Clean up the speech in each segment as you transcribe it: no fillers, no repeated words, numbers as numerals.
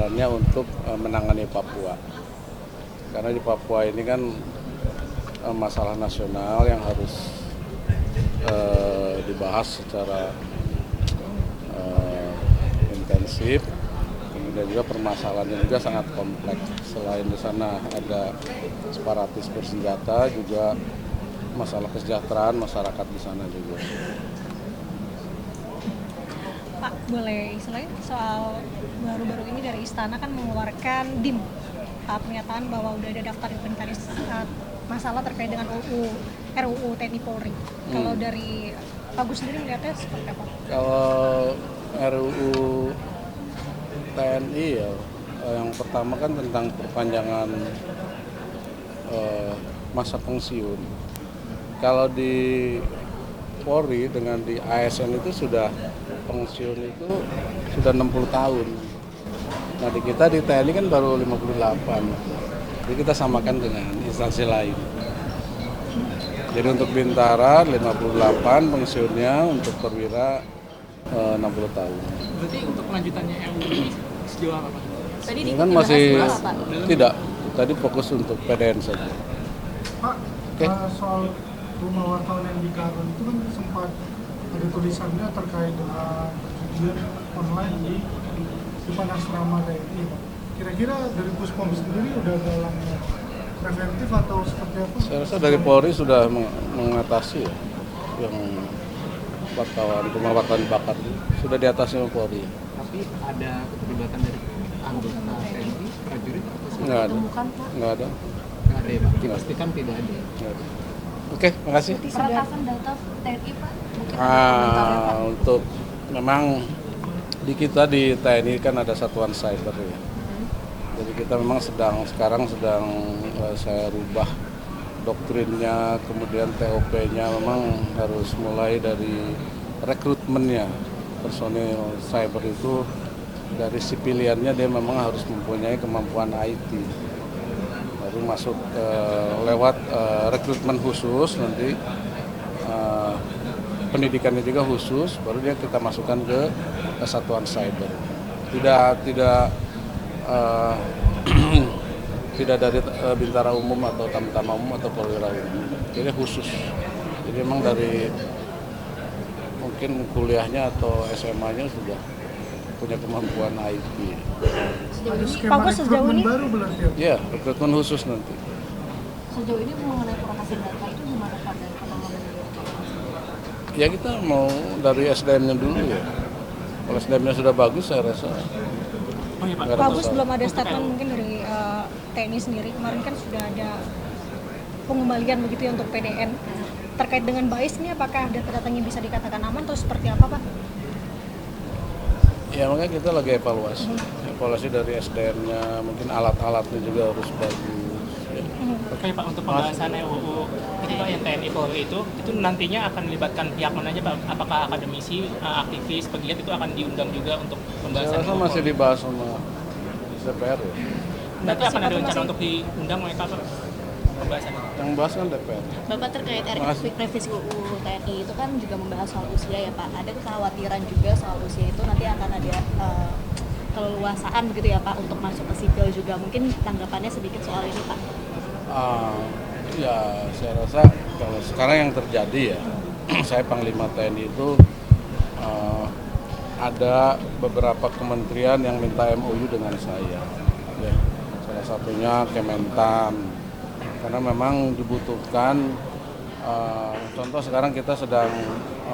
anggarannya untuk menangani Papua. Karena di Papua ini kan masalah nasional yang harus dibahas secara intensif. Kemudian juga permasalahannya juga sangat kompleks. Selain di sana ada separatis bersenjata, juga masalah kesejahteraan masyarakat di sana juga. Pak, boleh selain soal baru-baru ini dari Istana kan mengeluarkan DIM, pernyataan bahwa udah ada daftar inventaris masalah terkait dengan RUU TNI Polri. Kalau dari Pak Gus sendiri melihatnya seperti apa? Kalau RUU TNI ya, yang pertama kan tentang perpanjangan masa pensiun. Kalau di Polri dengan di ASN itu sudah pensiun itu sudah 60 tahun. Nah di kita di TNI kan baru 58. Jadi kita samakan dengan instansi lain. Jadi untuk Bintara 58 pensiunnya, untuk perwira 60 tahun. Berarti untuk kelanjutannya RUU ini sejauh apa Pak? Tadi Ini kan masih tidak, tadi fokus untuk PDN saja. Pak, soal rumah wartawan yang di Karon itu kan sempat ada tulisannya terkait dengan perjudian online di depan asrama TNI. Kira-kira dari Puspom sendiri udah ada langkah preventif atau seperti apa? Saya rasa dari Polri sudah mengatasi ya, yang rumah wartawan dibakar sudah diatasi oleh Polri. Tapi ada keterlibatan dari anggota TNI, prajurit atau Nggak ada. Nggak ada ya Pak? Dipastikan tidak ada. Oke, makasih. Peretasan data TNI Pak? Mungkin Untuk memang di kita di TNI kan ada satuan cyber ya. Jadi kita memang sekarang sedang saya rubah doktrinnya, kemudian TOP-nya memang harus mulai dari rekrutmennya. Personil cyber itu dari sipiliannya dia memang harus mempunyai kemampuan IT. Baru masuk lewat rekrutmen khusus, nanti pendidikannya juga khusus, baru dia kita masukkan ke satuan cyber. Tidak dari Bintara Umum atau Tamtama Umum atau Perwira Umum. Jadi khusus. Jadi memang dari mungkin kuliahnya atau SMA-nya sudah punya kemampuan IT. Ada skema rekrutmen baru berarti ya? Ya, rekrutmen khusus nanti. Sejauh ini mengenai peretasan data itu gimana Pak dari penanganan dari Ya kita mau dari SDM-nya dulu ya. Kalau SDM-nya sudah bagus, saya rasa Oh iya Pak. nggak ada Pak Gus masalah. belum ada statement mungkin dari TNI sendiri. Kemarin kan sudah ada pengembalian begitu ya untuk PDN. Terkait dengan BAIS ini apakah data-datanya bisa dikatakan aman atau seperti apa Pak? Ya makanya kita lagi evaluasi. Evaluasi dari SDM-nya, mungkin alat-alatnya juga harus bagus. Ya. Oke Pak, untuk pembahasan RUU itu Pak yang TNI Polri itu nantinya akan melibatkan pihak mana aja Pak? Apakah akademisi, aktivis, pegiat itu akan diundang juga untuk Saya pembahasan rasa RUU masih Polri? dibahas sama DPR ya. Nanti akan ada rencana untuk diundang mereka Pak pembahasan itu? Yang bahas kan DPR. Bapak terkait Makasih. revisi UU TNI itu kan juga membahas soal usia ya Pak. Ada kekhawatiran juga soal usia itu nanti akan ada keleluasaan begitu ya Pak untuk masuk ke sipil juga. Mungkin tanggapannya sedikit soal ini Pak. Ya saya rasa kalau sekarang yang terjadi ya, saya Panglima TNI itu ada beberapa kementerian yang minta MOU dengan saya. Ya, salah satunya Kementan, karena memang dibutuhkan. Contoh sekarang kita sedang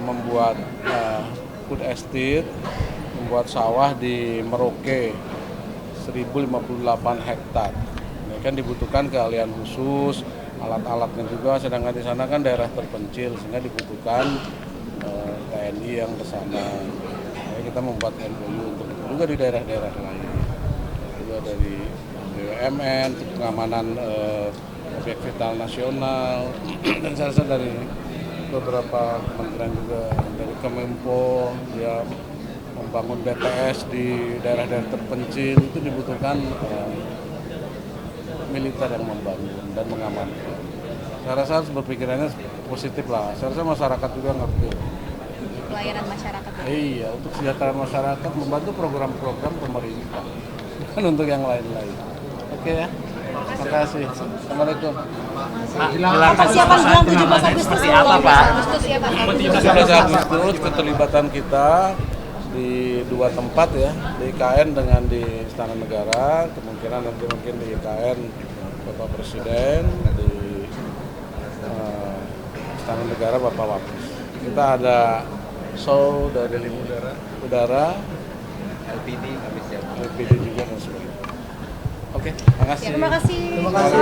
membuat food estate, membuat sawah di Merauke 1058 hektar. Ini kan dibutuhkan keahlian khusus, alat-alatnya juga, sedangkan di sana kan daerah terpencil sehingga dibutuhkan TNI yang ke sana. Jadi kita membuat MOU untuk juga di daerah-daerah lain. Juga dari BUMN, pengamanan objek vital nasional, dan saya rasa dari beberapa kementerian juga, dari Kemenpo, dia membangun BTS di daerah-daerah terpencil, itu dibutuhkan militer yang membangun dan mengamankan. Saya rasa harus berpikirannya positif lah. Saya rasa masyarakat juga ngerti. Pelayanan masyarakat. Iya, untuk kesejahteraan masyarakat membantu program-program pemerintah. bukan untuk yang lain-lain. Oke ya, terima kasih. Assalamualaikum. Persiapan bulan 17 Agustus Seperti apa, Pak? Agustus ya Pak. 17 Agustus keterlibatan kita di dua tempat ya, di IKN dengan di Istana Negara, kemungkinan nanti mungkin di IKN Bapak Presiden, di Istana Negara Bapak Wapres. Kita ada show dari udara, LPD juga dan sebagainya. Oke, terima kasih. Terima kasih. Terima kasih.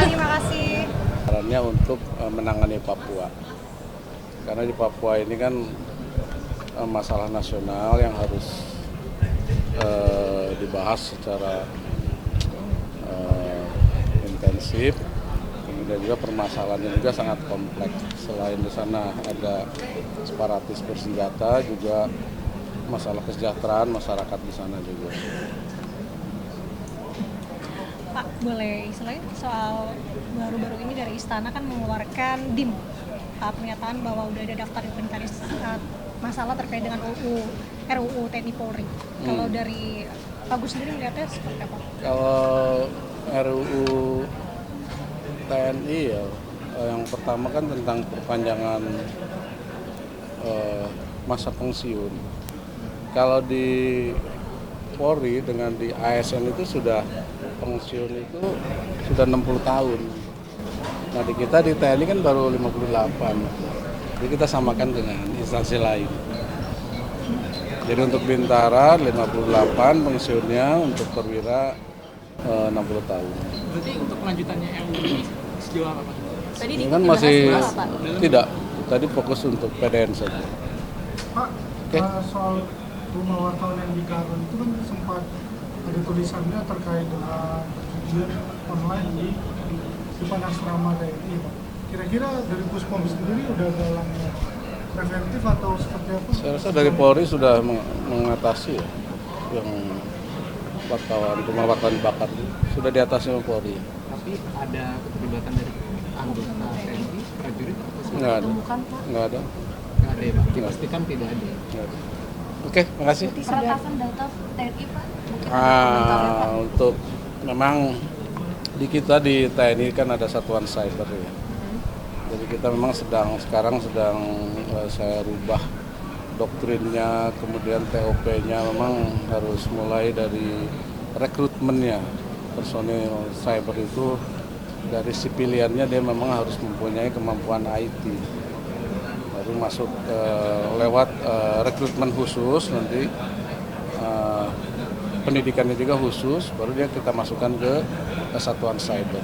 Terima kasih. Caranya untuk menangani Papua. Karena di Papua ini kan masalah nasional yang harus dibahas secara intensif. Kemudian juga permasalahannya juga sangat kompleks. Selain di sana ada separatis bersenjata, juga masalah kesejahteraan masyarakat di sana juga. Pak, boleh istilahnya soal baru-baru ini dari Istana kan mengeluarkan DIM, pernyataan bahwa udah ada daftar inventaris masalah terkait dengan RUU TNI Polri. Kalau dari Pak Gus sendiri melihatnya seperti apa? Kalau RUU TNI ya, yang pertama kan tentang perpanjangan masa pensiun. Kalau di Polri dengan di ASN itu sudah pensiun itu sudah 60 tahun. Nah di kita di TNI kan baru 58. Jadi kita samakan dengan instansi lain. Jadi untuk Bintara 58 pensiunnya, untuk perwira 60 tahun. Berarti untuk kelanjutannya RUU ini sejauh apa, Pak? Tadi Ini di kan masih Pak. tidak. Tadi fokus untuk PDN saja. Pak, Oke. soal rumah wartawan yang di Karun itu kan sempat ada tulisannya terkait dengan perjudian online di Panasrama TNI, Pak. Kira-kira dari Puspom sendiri udah ada langkah preventif atau seperti apa? Saya rasa dari Polri sudah mengatasi ya, yang rumah wartawan bakar itu sudah diatasi oleh Polri. Tapi ada keterlibatan dari anggota TNI, prajurit atau Nggak ada. Nggak ada. nggak ada ya Pak? Dipastikan tidak ada. Nggak ada. Oke, makasih. Peretasan data TNI Pak. Mungkin Untuk memang di kita di TNI kan ada satuan cyber ya. Jadi kita memang sekarang sedang saya rubah doktrinnya, kemudian TOP-nya memang harus mulai dari rekrutmennya. Personil cyber itu dari sipiliannya dia memang harus mempunyai kemampuan IT. Baru masuk lewat rekrutmen khusus, nanti pendidikannya juga khusus, baru dia kita masukkan ke satuan cyber.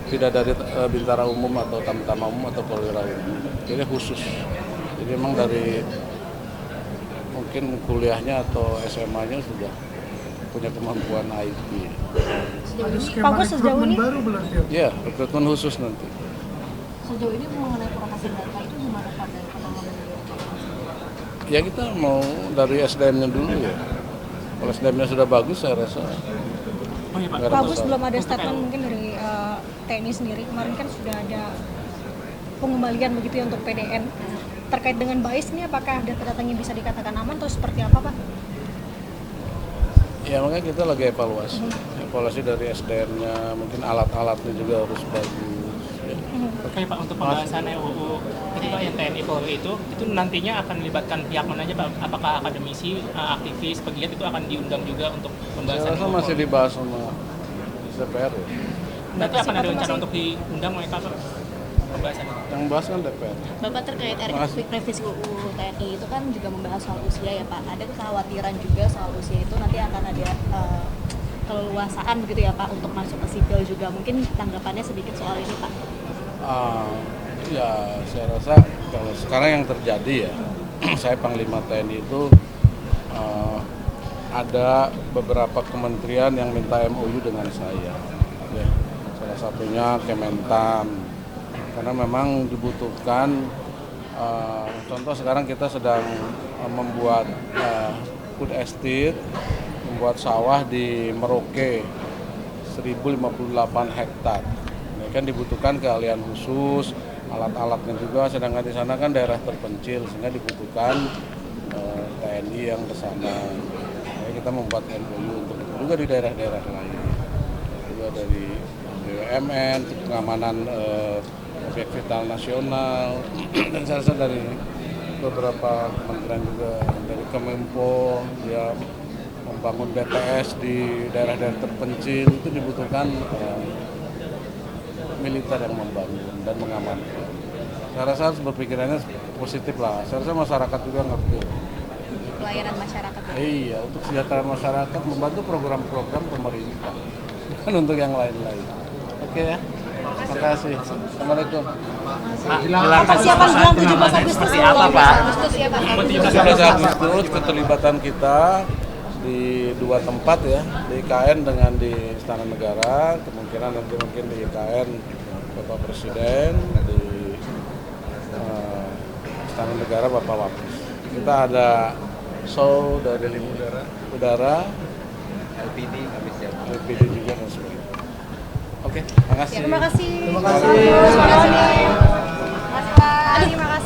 Tidak dari bintara umum atau tamtama umum atau perwira umum. Jadi khusus. Jadi memang dari mungkin kuliahnya atau SMA-nya sudah punya kemampuan IT. Skema Gus, sejauh rekrutmen ini- baru berarti ya? Ya, rekrutmen khusus nanti. sejauh ini mengenai peretasan data itu gimana Pak dari pengalaman beliau? Ya kita mau dari SDM-nya dulu ya. Kalau SDM-nya sudah bagus, saya rasa Oh iya, Pak. nggak ada Pak Gus, masalah. belum ada statement mungkin dari TNI sendiri. Kemarin kan sudah ada pengembalian begitu ya untuk PDN. Terkait dengan BAIS ini apakah data-datanya bisa dikatakan aman atau seperti apa, Pak? Ya makanya kita lagi evaluasi. Evaluasi dari SDM-nya, mungkin alat-alatnya juga harus bagus. Ya. Oke Pak, untuk pembahasan RUU ketika yang TNI Polri itu nantinya akan melibatkan pihak mana aja Pak? Apakah akademisi, aktivis, pegiat itu akan diundang juga untuk Saya pembahasan rasa RUU masih Polri? dibahas sama DPR ya. Nanti akan ada Sifatnya rencana masih- untuk diundang oleh Pak pembahasan itu? Yang bahas kan DPR. Bapak terkait Makasih. revisi UU TNI itu kan juga membahas soal usia ya Pak. Ada kekhawatiran juga soal usia itu nanti akan ada keleluasaan begitu ya Pak untuk masuk ke sipil juga. Mungkin tanggapannya sedikit soal ini Pak. Ya saya rasa kalau sekarang yang terjadi ya, saya Panglima TNI itu ada beberapa kementerian yang minta MOU dengan saya. Ya, salah satunya Kementan, karena memang dibutuhkan. Contoh sekarang kita sedang membuat food estate, membuat sawah di Merauke 1058 hektar. Ini kan dibutuhkan keahlian khusus, alat-alatnya juga, sedangkan di sana kan daerah terpencil sehingga dibutuhkan TNI yang ke sana. Jadi kita membuat MOU untuk juga di daerah-daerah lain, juga dari BUMN, pengamanan objek vital nasional, dan saya rasa dari beberapa kementerian juga, dari Kemenpo, dia membangun BTS di daerah-daerah terpencil, itu dibutuhkan militer yang membangun dan mengamankan. Saya rasa harus berpikirannya positif lah. Saya rasa masyarakat juga ngerti. Pelayanan masyarakat ya? Iya, untuk kesejahteraan masyarakat, membantu program-program pemerintah, bukan untuk yang lain-lain. Oke ya, terima kasih. Assalamualaikum. Persiapan bulan 17 Agustus Seperti apa, Pak? Agustus ya Pak? 17 Agustus keterlibatan kita di dua tempat ya, di IKN dengan di Istana Negara, kemungkinan nanti mungkin di IKN Bapak Presiden, di Istana Negara Bapak Wapres. Kita ada show dari udara, LPD kami siap. LPD juga dan sebagainya. Oke, terima kasih. Terima kasih. Terima kasih. Terima kasih. Mas Pak, terima kasih.